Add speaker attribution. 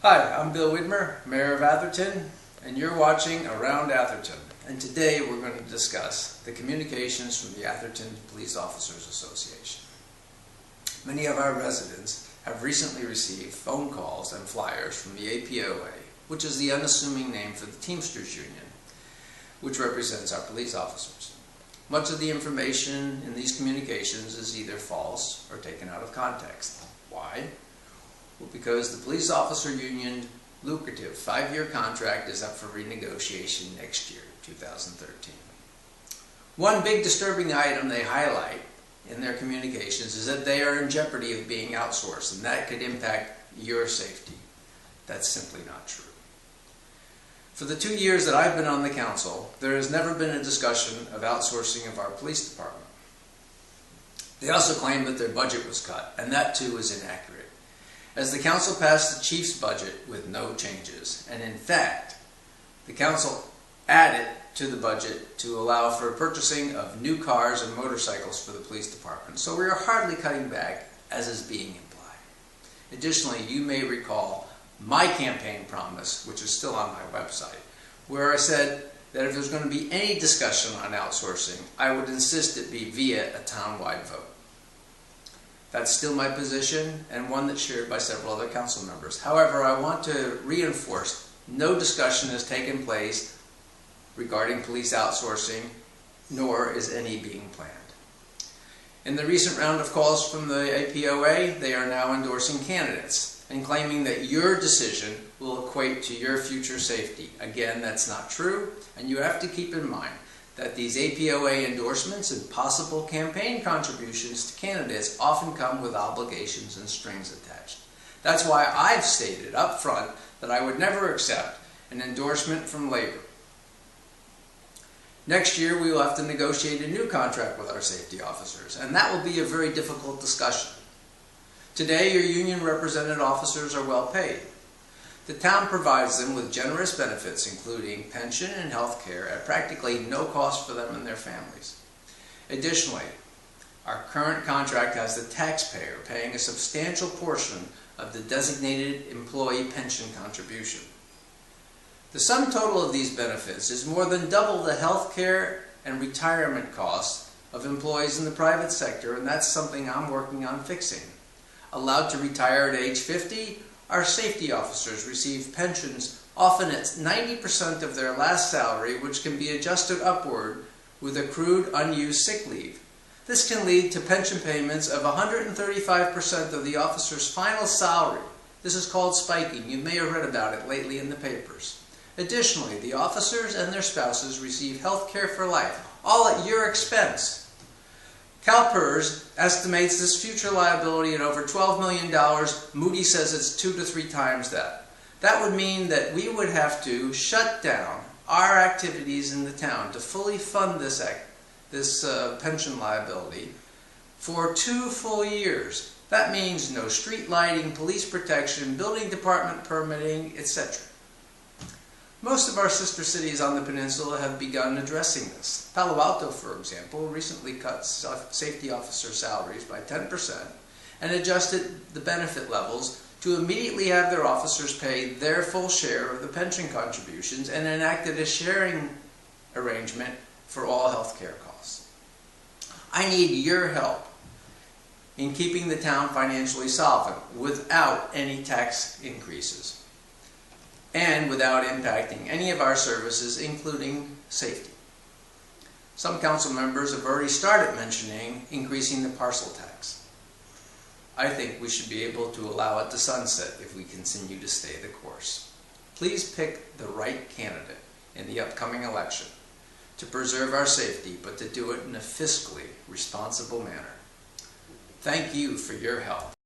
Speaker 1: Hi, I'm Bill Widmer, Mayor of Atherton, and you're watching Around Atherton. And today we're going to discuss the communications from the Atherton Police Officers Association. Many of our residents have recently received phone calls and flyers from the APOA, which is the unassuming name for the Teamsters Union, which represents our police officers. Much of the information in these communications is either false or taken out of context. Why? Well, because the Police Officer Union lucrative 5-year contract is up for renegotiation next year, 2013. One big disturbing item they highlight in their communications is that they are in jeopardy of being outsourced, and that could impact your safety. That's simply not true. For the 2 years that I've been on the council, there has never been a discussion of outsourcing of our police department. They also claim that their budget was cut, and that too is inaccurate, as the council passed the chief's budget with no changes, and in fact, the council added to the budget to allow for purchasing of new cars and motorcycles for the police department. So we are hardly cutting back, as is being implied. Additionally, you may recall my campaign promise, which is still on my website, where I said that if there's going to be any discussion on outsourcing, I would insist it be via a town-wide vote. That's still my position, and one that's shared by several other council members. However, I want to reinforce no discussion has taken place regarding police outsourcing, nor is any being planned. In the recent round of calls from the APOA, they are now endorsing candidates and claiming that your decision will equate to your future safety. Again, that's not true, and you have to keep in mind that these APOA endorsements and possible campaign contributions to candidates often come with obligations and strings attached. That's why I've stated up front that I would never accept an endorsement from labor. Next year we will have to negotiate a new contract with our safety officers, and that will be a very difficult discussion. Today your union represented officers are well paid. The town provides them with generous benefits, including pension and health care, at practically no cost for them and their families. Additionally, our current contract has the taxpayer paying a substantial portion of the designated employee pension contribution. The sum total of these benefits is more than double the health care and retirement costs of employees in the private sector, and that's something I'm working on fixing. Allowed to retire at age 50, our safety officers receive pensions often at 90% of their last salary, which can be adjusted upward with accrued unused sick leave. This can lead to pension payments of 135% of the officer's final salary. This is called spiking. You may have read about it lately in the papers. Additionally, the officers and their spouses receive health care for life, all at your expense. CalPERS estimates this future liability at over $12 million. Moody's says it's 2 to 3 times that. That would mean that we would have to shut down our activities in the town to fully fund this pension liability for 2 full years. That means no street lighting, police protection, building department permitting, etc. Most of our sister cities on the peninsula have begun addressing this. Palo Alto, for example, recently cut safety officer salaries by 10% and adjusted the benefit levels to immediately have their officers pay their full share of the pension contributions and enacted a sharing arrangement for all health care costs. I need your help in keeping the town financially solvent without any tax increases and without impacting any of our services, including safety. Some council members have already started mentioning increasing the parcel tax. I think we should be able to allow it to sunset if we continue to stay the course. Please pick the right candidate in the upcoming election to preserve our safety, but to do it in a fiscally responsible manner. Thank you for your help.